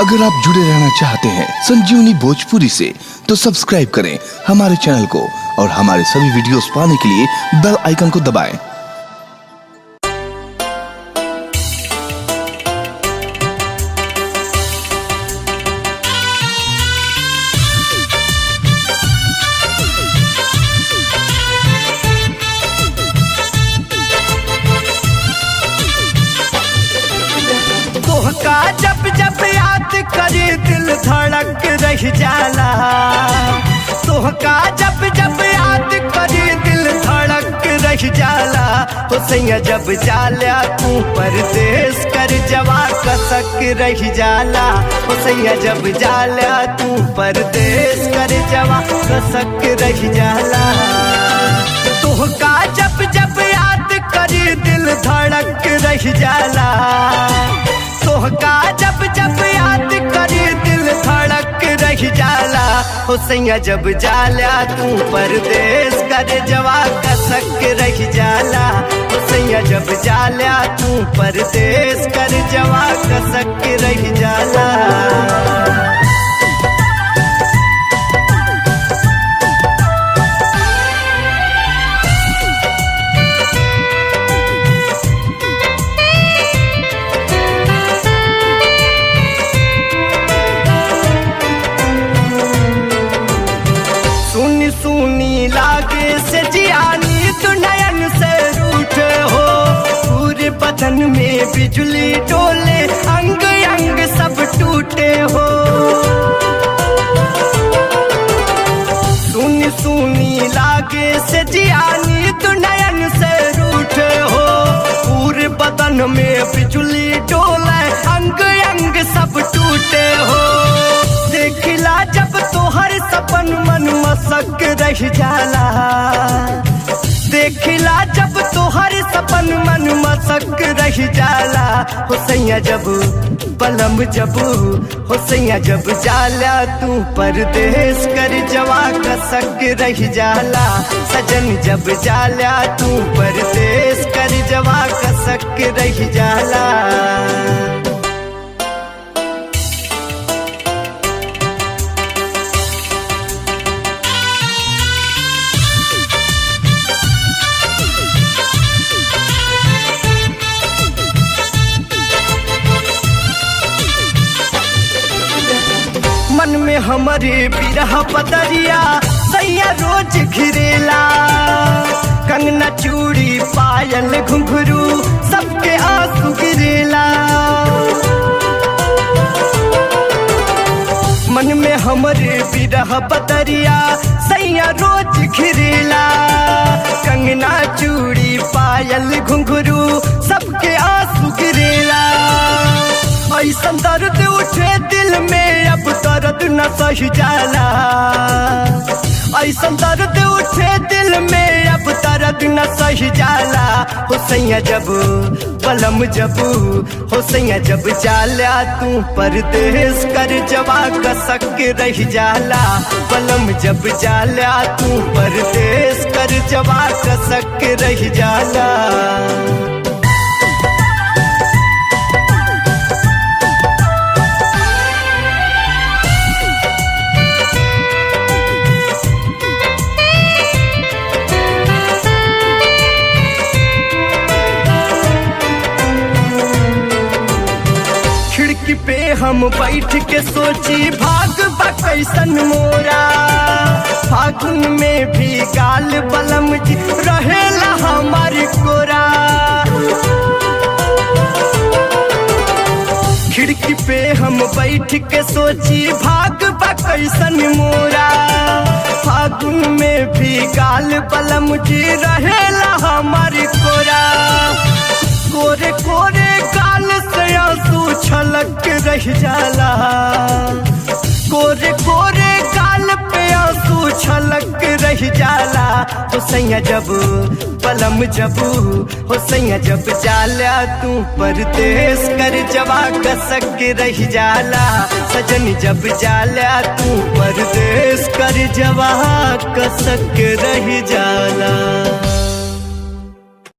अगर आप जुड़े रहना चाहते हैं संजीवनी भोजपुरी से तो सब्सक्राइब करें हमारे चैनल को और हमारे सभी वीडियोस पाने के लिए बेल आइकन को दबाएं। तोहका जब जब याद करे दिल धड़क रह जाला। तोहका जब जब याद करे दिल धड़क रह जाला। तो सैया जब जाला तू परदेश कर जवा कसक रह जाला। तो सैया जब जाला तू परदेश कर जवा कसक रह जाला। तोहका जब जब याद करे दिल धड़क रह जाला। तोहका जब जब याद करे दिल धड़क रह जाला। हो सैया जब जाला तू परदेश कर जवा कसक रह जाला। हो सैया जब जाला तू परदेश कर जवा कसक रह जाला। सुनी लागे से जियानी तो नयन से रूठ हो। पूरे बदन में बिजली डोले अंग अंग सब टूटे हो। सुनी सुनी लागे से जियानी तो नयन से रूठ हो। पूरे बदन में बिजली डोले अंग अंग सब टूटे हो। देखला जब तोहर सपन मन मसक रह जाला। देखला जब तोहर सपन मन मसक रह जाला। हो सैया जब बलम जब हो सैया जब जाला तू परदेश कर जवा कसक रह जाला। सजन जब जाला तू परदेश कर जवा कसक रह जाला। मन में हमारे बिरह पतरिया सैया रोज घिरेला। कंगना चूड़ी पायल घुंघरू सबके आंसू गिरेला। मन में हमारे बिरह पतरिया सैया रोज घिरेला। कंगना चूड़ी पायल घुंघरू सबके आंसू गिरेला। ऐसा दर्द उठे दिल में अब दर्द न सह जाला। ऐसा दर्द उठे दिल में अब दर्द न सह जाला। हो सैया जब बलम जब हो सैया जब जाला तू परदेश कर जवा कसक रह जाला। बलम जब जाला तू परदेश कर जवा कसक रह जाला। खिड़की पे हम बैठ के सोची भाग बा कैसन मोरा। फागुन में भी गाल बलम जी रहेला हमारी कोरा। खिड़की पे हम बैठ के सोची भाग बा कैसन मोरा। फागुन में भी गाल बलम जी रहेला हमारी कोरा। कोरे कोरे गाल से आंसू छलक रह जाला। कोरे कोरे गाल पे आंसू छलक रह जाला। हो सैया जब बलम जब हो सैया जब जाला तू परदेश कर जवा कसक रह जाला। सजन जब जाला तू परदेश कर जवा कसक रह जाला।